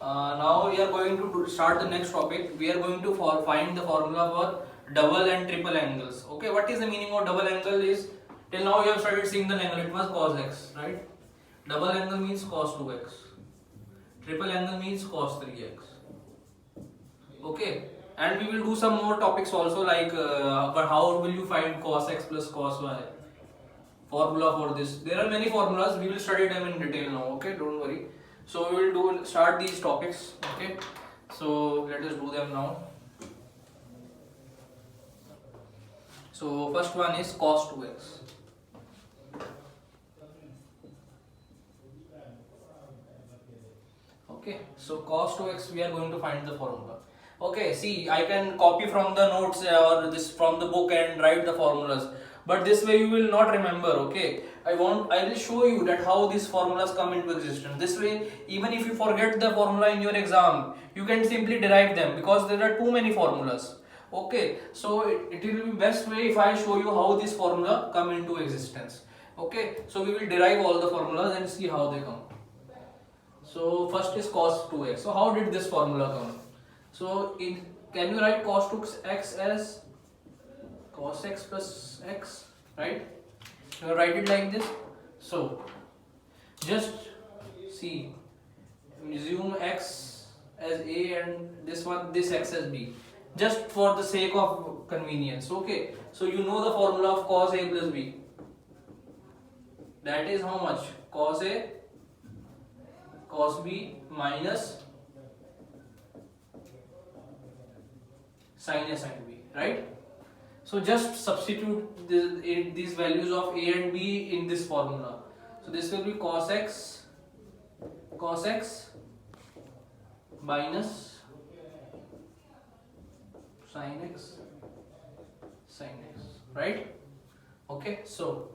Now we are going to start the next topic. We are going to find the formula for double and triple angles. Okay, what is the meaning of double angle is, till now we have started seeing the angle, it was cos x, right? Double angle means cos 2x. Triple angle means cos 3x. Okay, and we will do some more topics also, like but how will you find cos x plus cos y? Formula for this. There are many formulas. We will study them in detail now. Okay, don't worry. So we will start these topics. Okay, so let us do them now. So first one is cos 2x. Okay, so cos 2x we are going to find the formula. Okay, see, I can copy from the notes or this from the book and write the formulas, but this way you will not remember. Okay, I will show you that how these formulas come into existence. This way, even if you forget the formula in your exam, you can simply derive them, because there are too many formulas. Okay, so it will be best way if I show you how this formula come into existence. Okay, so we will derive all the formulas and see how they come. So first is cos 2x. So how did this formula come? So can you write cos 2x as cos x plus x, right? You write it like this. So just see, assume x as a and this x as b, just for the sake of convenience. Okay, so you know the formula of cos a plus b. That is how much? Cos a cos b minus sin a sin b, right? So just substitute these values of a and b in this formula. So this will be cos x minus sin x, right? Okay, so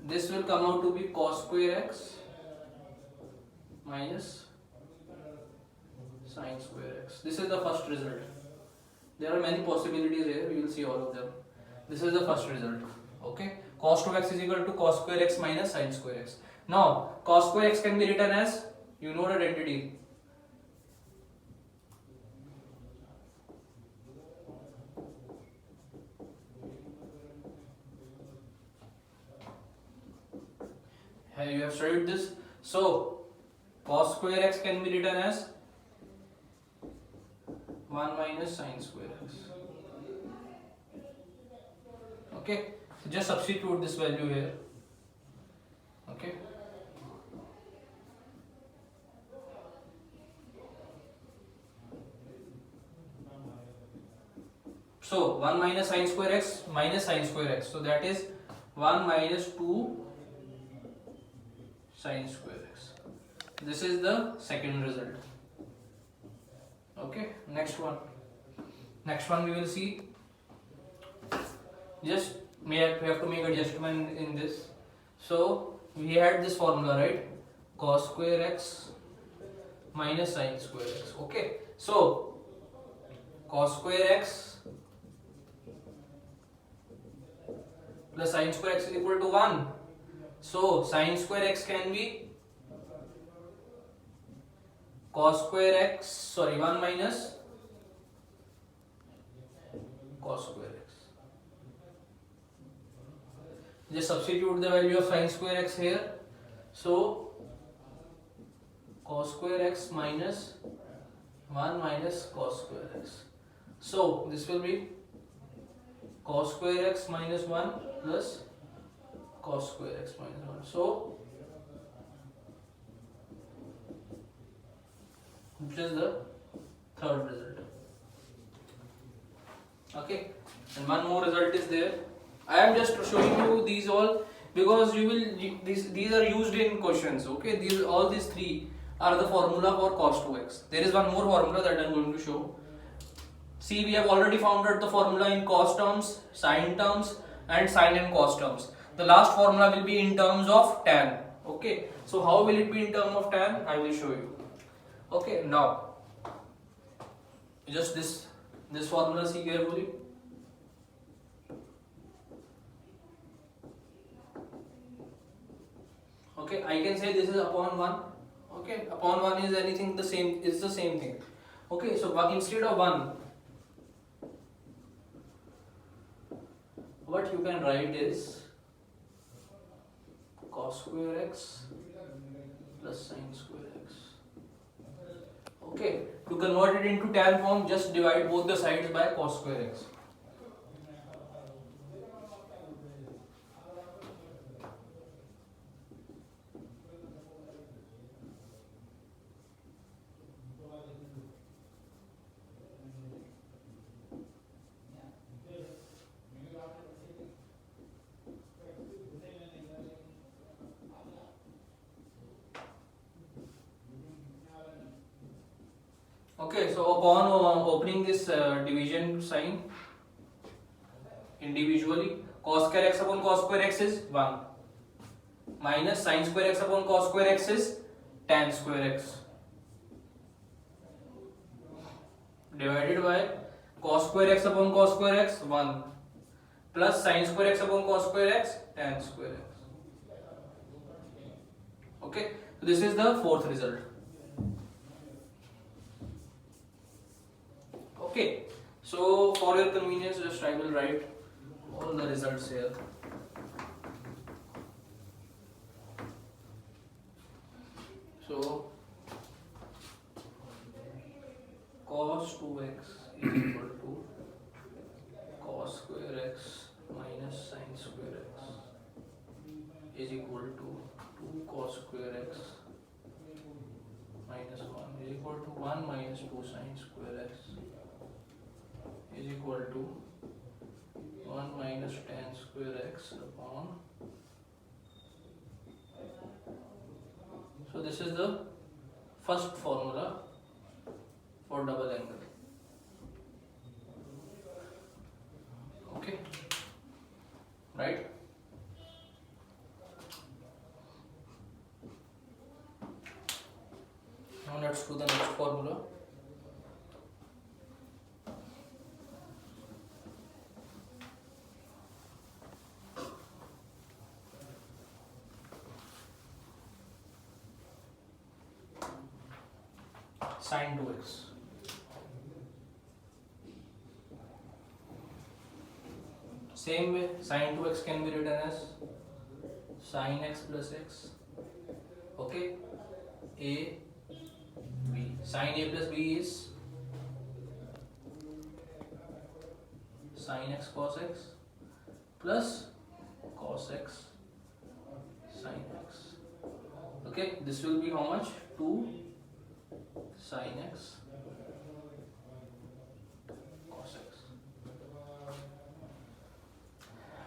this will come out to be cos square x minus sin square x. This is the first result. There are many possibilities here, we will see all of them. This is the first result. Okay, cos 2x is equal to cos square x minus sin square x. Now cos square x can be written as, you know the identity, you have studied this. So cos square x can be written as 1 minus sin square x. Okay, so just substitute this value here. Okay, so 1 minus sin square x minus sin square x, so that is 1 minus 2 sin square x. This is the second result. Okay, next one we will see. Just we have to make adjustment in this. So we had this formula, right? Cos square x minus sin square x. Okay, so cos square x plus sin square x is equal to 1. So sin square x can be cos square x, 1 minus cos square x. Just substitute the value of sin square x here. So cos square x minus 1 minus cos square x. So this will be cos square x minus 1 plus cos square x minus 1. So which is the third result. Okay, and one more result is there. I am just showing you these all because these are used in questions. Okay, all these three are the formula for cos 2x. There is one more formula that I am going to show. See, we have already found out the formula in cos terms, sin terms, and sin and cos terms. The last formula will be in terms of tan. Okay, so how will it be in terms of tan? I will show you. Okay, now just this formula, see carefully. Okay, I can say this is upon 1. Okay, upon 1 is anything the same, is the same thing. Okay, so instead of 1, what you can write is cos square x plus sin square x. Okay, to convert it into tan form, just divide both the sides by cos square x. Okay, so upon opening this division sign individually, cos square x upon cos square x is 1 minus sin square x upon cos square x is tan square x divided by cos square x upon cos square x 1 plus sin square x upon cos square x tan square x. Okay, so this is the fourth result. Okay, so for your convenience, just I will write all the results here. So cos 2x is equal to cos square x minus sin square x is equal to 2 cos square x minus 1 is equal to 1 minus 2 sin square x is equal to 1 minus tan square x upon. So this is the first formula for double angle. Okay, right? Now let's do the next formula. Sin 2x. Same way, sin 2x can be written as sin x plus x. Okay, a b. Sin a plus b is sin x cos x plus cos x sin x. Okay, this will be how much? 2 sin x cos x.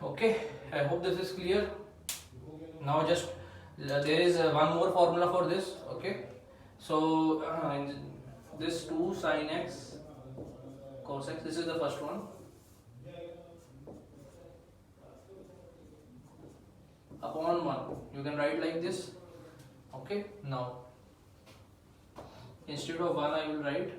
Okay, I hope this is clear. Now just there is one more formula for this. Okay, so this 2 sin x cos x, this is the first one, upon 1, you can write like this. Okay, now instead of 1 I will write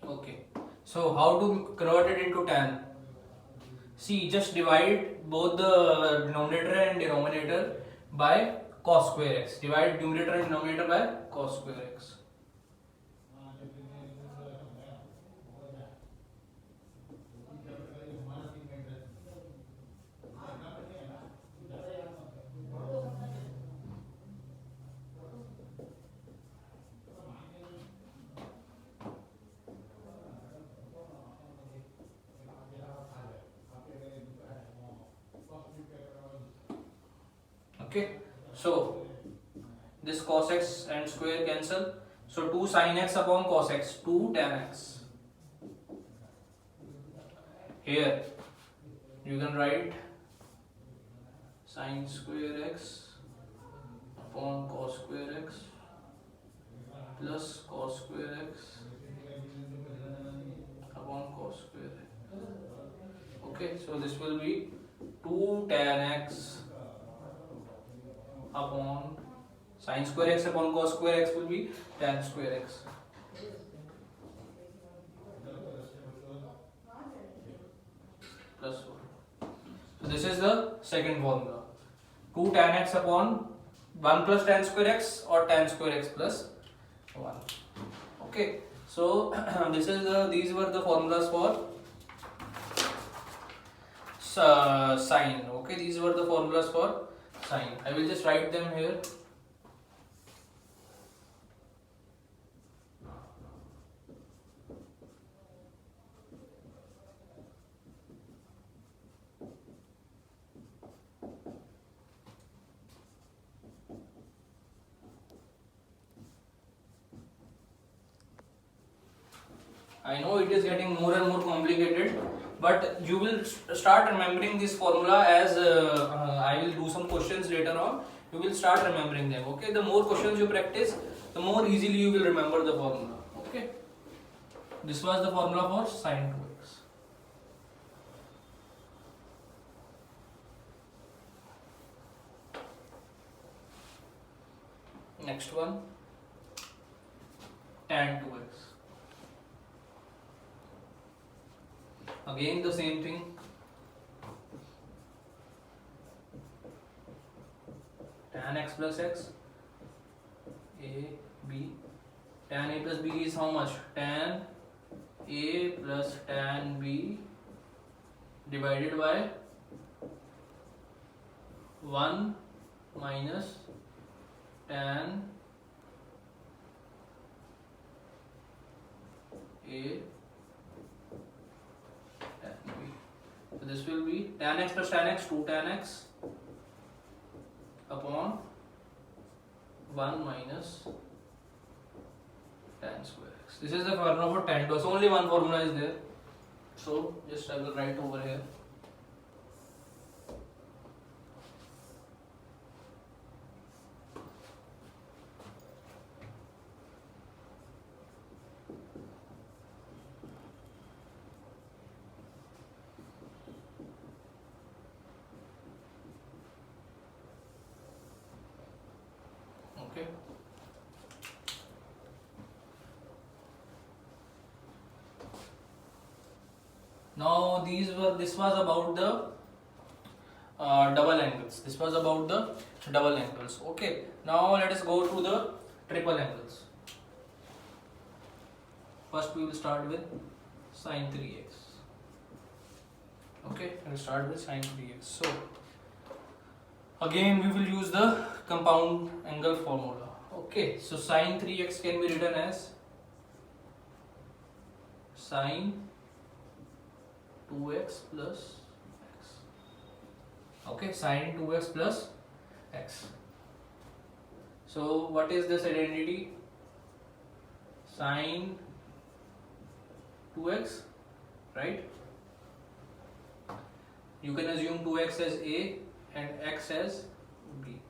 okay. So how to convert it into tan? See, just divide both the denominator and denominator by cos square x. Divide numerator and denominator by cos square x. Okay, so this cos x and square cancel. So 2 sin x upon cos x, 2 tan x. Here you can write sin square x upon cos square x plus cos square x upon cos square x. Okay, so this will be 2 tan x upon Sin square x upon cos square x will be tan square x. Plus 1. So this is the second formula. 2 tan x upon 1 plus tan square x or tan square x plus 1. Okay. So these were the formulas for sine. Okay, these were the formulas for sine. I will just write them here. I know it is getting more and more complicated, but you will start remembering this formula as I will do some questions later on. You will start remembering them. Okay, the more questions you practice, the more easily you will remember the formula. Okay, this was the formula for sine 2x. Next one, tan 2x. Again the same thing. Tan x plus x, a, b. Tan a plus b is how much? Tan a plus tan b divided by 1 minus tan a tan b. So this will be tan x plus tan x, 2 tan x upon 1 minus tan square x. This is the formula for tan 2. So only one formula is there. So just I will write over here. Okay. Now this was about the double angles. This was about the double angles. Okay. Now let us go to the triple angles. First we will start with sine 3x. Okay, we will start with sine 3x. So again we will use the compound angle formula. Okay, so sine 3x can be written as sine 2x plus x. Okay, sine 2x plus x. So what is this identity? Sine 2x, right? You can assume 2x as a and x as b.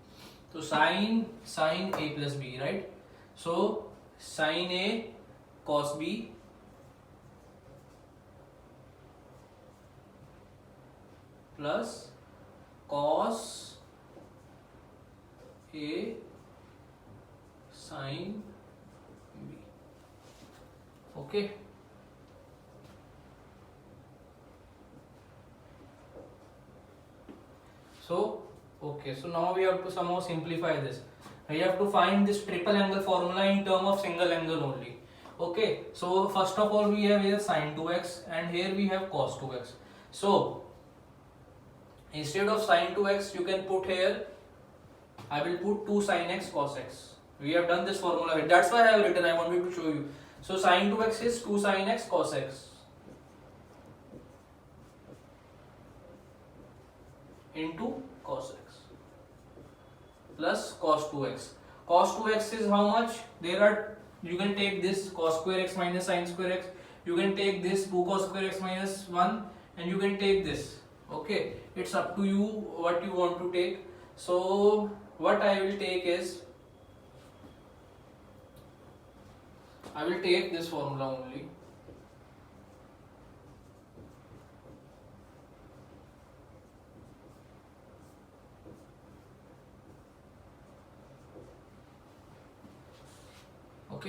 So sine a plus b, right? So sine a cos b plus cos a sine b. Okay. So now we have to somehow simplify this. We have to find this triple angle formula in terms of single angle only. Okay, so first of all we have here sine 2x and here we have cos 2x. So instead of sine 2x you can put here, I will put 2 sin x cos x. We have done this formula, that's why I have written, I wanted to show you. So sine 2x is 2 sin x cos x into cos x plus cos 2x. Cos 2x is how much? You can take this cos square x minus sin square x, you can take this 2 cos square x minus 1 and you can take this. Okay, it's up to you what you want to take. So what I will take is, I will take this formula only.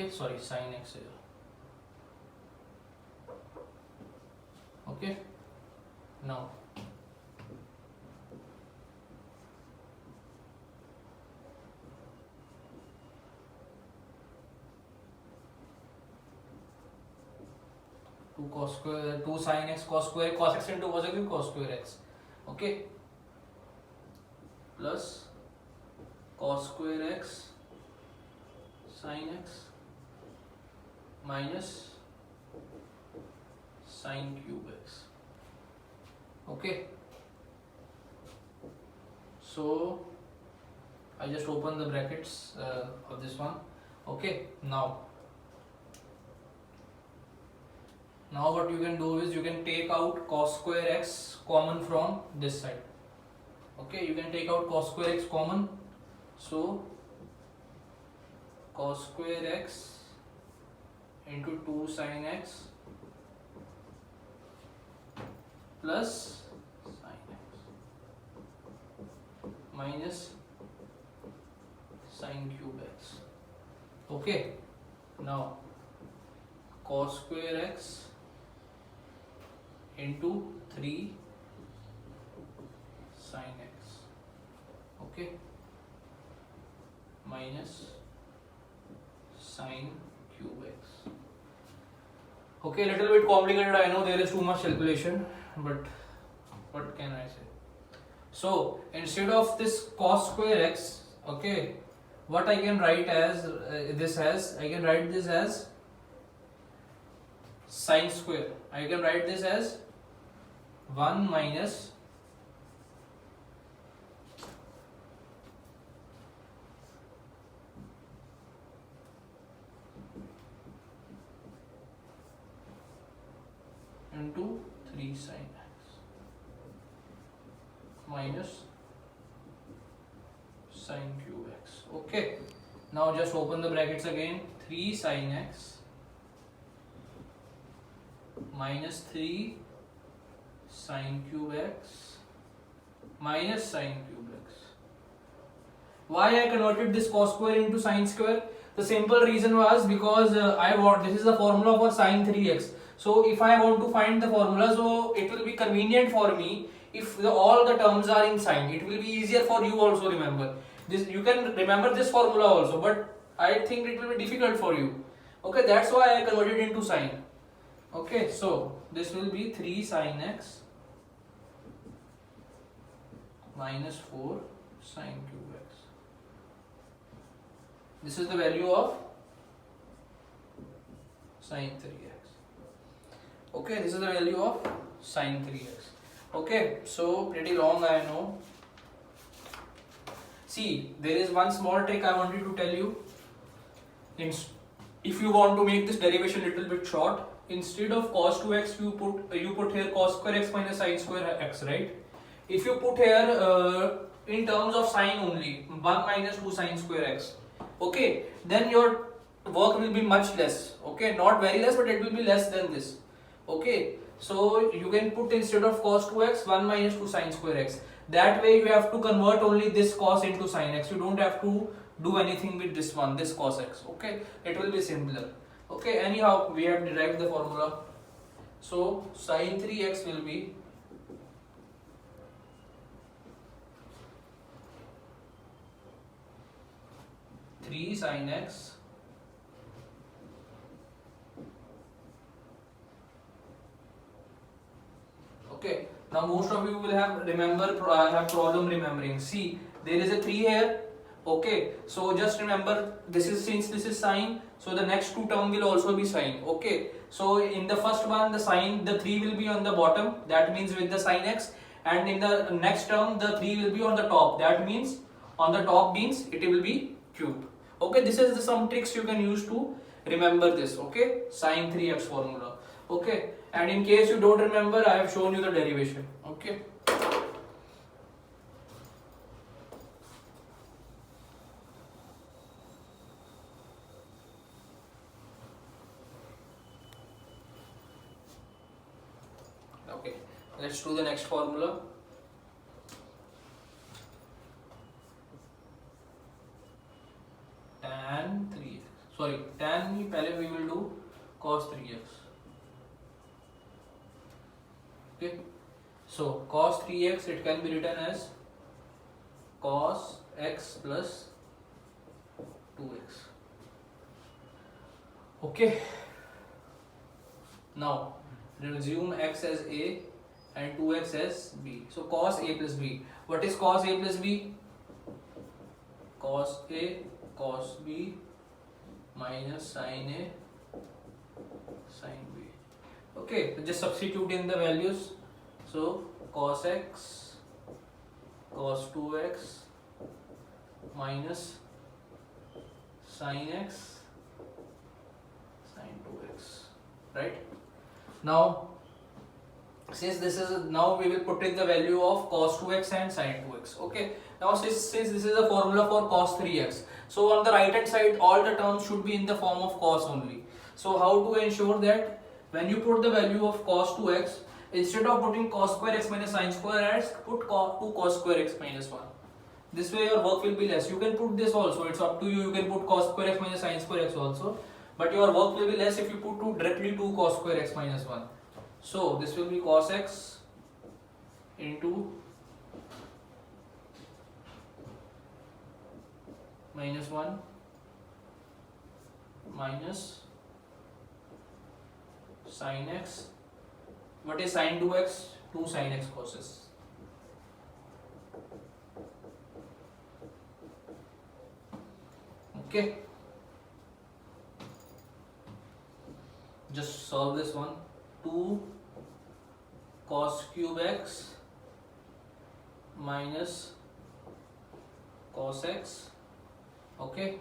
Okay, sorry, sin x here. Okay, now two cos square, 2 sin x cos square, cos x into cos x is cos square x. Okay, plus cos square x sin x minus sin cube x. Okay, so I just open the brackets of this one. Okay, now what you can do is you can take out cos square x common from this side. Okay, you can take out cos square x common, so cos square x into 2 sin x plus sin x minus sin cube x. Okay, now cos square x into 3 sin x. Okay, minus sin cube x. Okay, little bit complicated, I know, there is too much calculation, but what can I say? So instead of this cos square x, okay, what I can write as I can write this as sin square. I can write this as 1 minus into 3 sin x minus sin cube x. Okay, now just open the brackets again. 3 sin x minus 3 sin cube x minus sin cube x. Why I converted this cos square into sin square? The simple reason was because this is the formula for sin 3x. So if I want to find the formula, so it will be convenient for me if all the terms are in sin. It will be easier for you also remember. This you can remember this formula also, but I think it will be difficult for you. Okay, that's why I converted into sin. Okay, so this will be 3 sin x minus 4 sin cube x. This is the value of sin 3x. Okay, this is the value of sin 3x. Okay, so pretty long, I know. See, there is one small trick I wanted to tell you. If you want to make this derivation little bit short, instead of cos 2x you put here cos square x minus sin square x, right? If you put here in terms of sin only, 1 minus 2 sin square x, okay, then your work will be much less. Okay, not very less, but it will be less than this. Okay, so you can put instead of cos 2x 1 minus 2 sin square x. That way you have to convert only this cos into sin x. You don't have to do anything with this one, this cos x. Okay, it will be simpler. Okay, anyhow, we have derived the formula. So sin 3x will be three sin x okay. Now most of you will have problem remembering. See, there is a 3 here. Okay, so just remember, since this is sine, so the next two term will also be sine. Okay, so in the first one the 3 will be on the bottom, that means with the sin x, and in the next term the 3 will be on the top, that means on the top means it will be cube. Okay, this is some tricks you can use to remember this. Okay, sin 3x formula. Okay, and in case you don't remember, I have shown you the derivation. Okay. Okay, let's do the next formula. Tan cos 3x. Okay, so cos 3x, it can be written as cos x plus 2x. Okay, now assume x as a and 2x as b. So cos a plus b. What is cos a plus b? Cos a cos b minus sin a sin b. Okay, so just substitute in the values. So cos x cos 2x minus sin x sin 2x, right? Now since this is, now we will put in the value of cos 2x and sin 2x. Okay, now since this is a formula for cos 3x, so on the right hand side all the terms should be in the form of cos only. So how to ensure that? When you put the value of cos 2x, instead of putting cos square x minus sin square x, put 2 cos square x minus 1. This way your work will be less. You can put this also, it's up to you. You can put cos square x minus sin square x also, but your work will be less if you put directly 2 cos square x minus 1. So this will be cos x into minus 1 minus sin x. What is sin 2x? 2 sin x cos x. Okay, just solve this one. 2 cos cube x minus cos x, okay,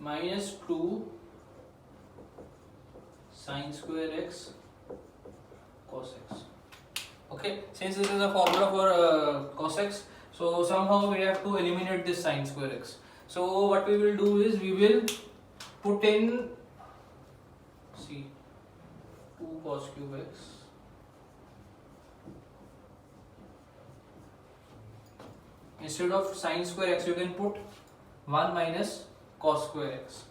minus 2 sin square x cos x. Okay, since this is a formula for cos x, so somehow we have to eliminate this sin square x. So what we will do is we will put in, see, 2 cos cube x instead of sin square x, you can put 1 minus cos square x.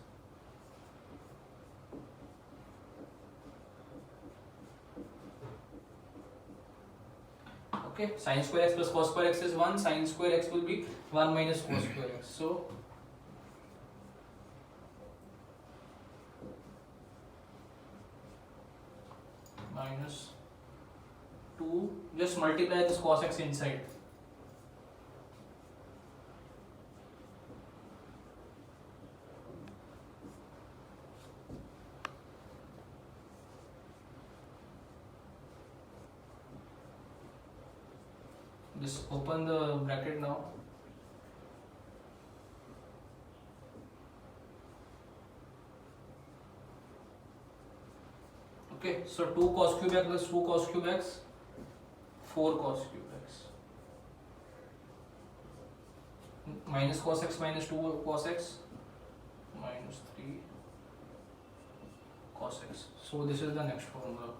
Okay, sin square x plus cos square x is 1, sin square x will be 1 minus cos square x. So minus 2, just multiply this cos x inside. Just open the bracket now. Okay, so 2 cos cube x plus 2 cos cube x, 4 cos cube x, minus cos x minus 2 cos x, minus 3 cos x. So this is the next formula.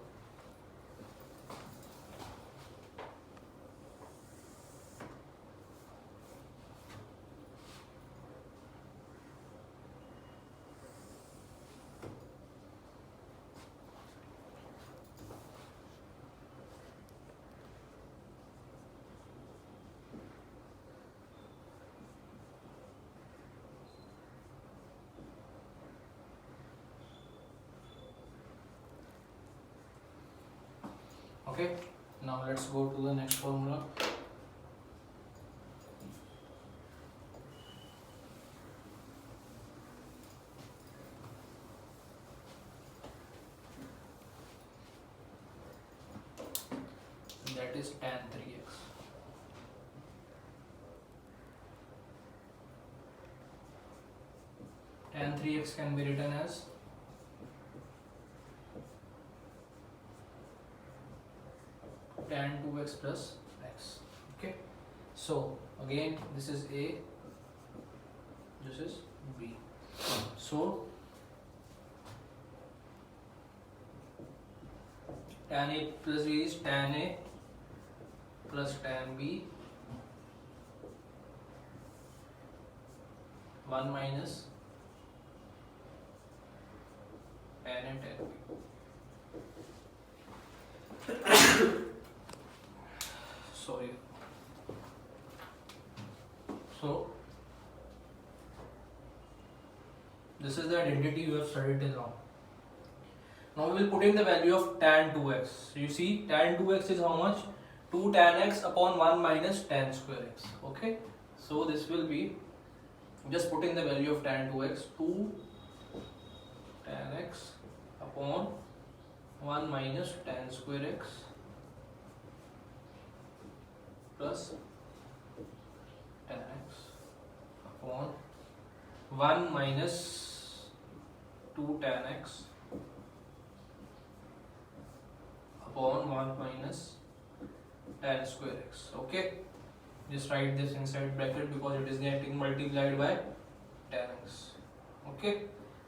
Okay, now let's go to the next formula. That is tan 3x. Tan 3x can be written as tan 2x plus x. Okay, so again this is A, this is B. So tan A plus B is tan A plus tan B, 1 minus tan A and tan cube. Sorry. So this is the identity you have studied till now. Now we will put in the value of tan 2x. You see, tan 2x is how much? 2 tan x upon 1 minus tan square x. Okay, so this will be, just put in the value of tan 2x, 2 tan x upon 1 minus tan square x plus tan x upon 1 minus 2 tan x upon 1 minus tan square x. Okay, just write this inside bracket because it is getting multiplied by tan x. Okay,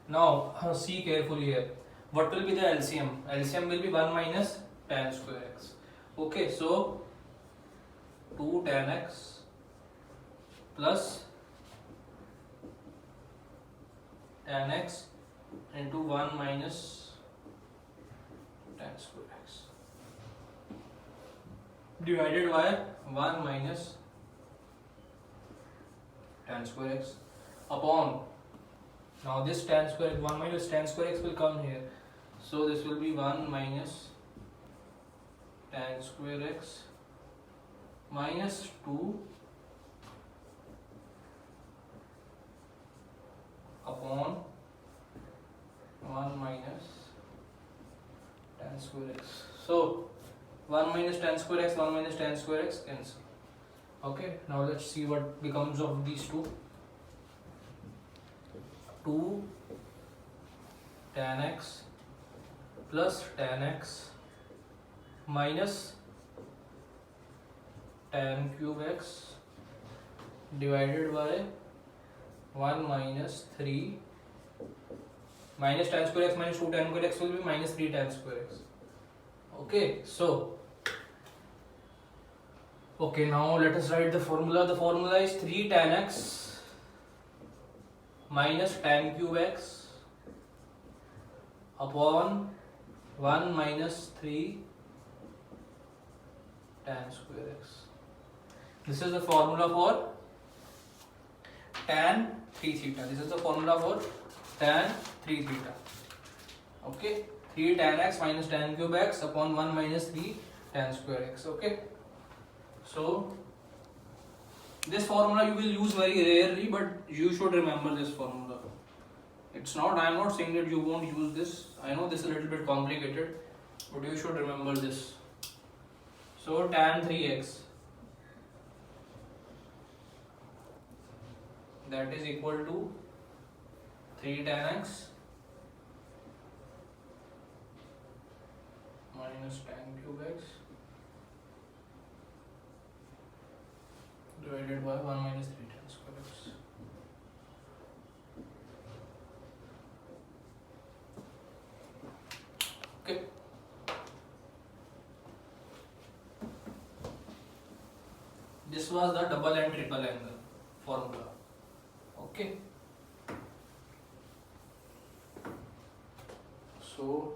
now see carefully here. What will be the LCM? LCM will be 1 minus tan square x. Okay, so 2 tan x plus tan x into 1 minus tan square x divided by 1 minus tan square x upon, now this tan square, 1 minus tan square x will come here, so this will be 1 minus tan square x minus 2 upon 1 minus tan square x. So 1 minus tan square x, 1 minus tan square x cancel. Okay, now let's see what becomes of these two. 2 tan x plus tan x minus tan cube x divided by 1 minus 3 minus tan square x minus 2 tan square x will be minus 3 tan square x. Okay, so okay, now let us write the formula. The formula is 3 tan x minus tan cube x upon 1 minus 3 tan square x. This is the formula for tan 3 theta. This is the formula for tan 3 theta. Okay, 3 tan x minus tan cube x upon 1 minus 3 tan square x. Okay, so this formula you will use very rarely, but you should remember this formula. It's not, I am not saying that you won't use this. I know this is a little bit complicated, but you should remember this. So tan 3x, that is equal to 3 tan x minus tan cube x divided by 1 minus 3 tan square x. Okay, this was the double and triple angle formula. Okay, so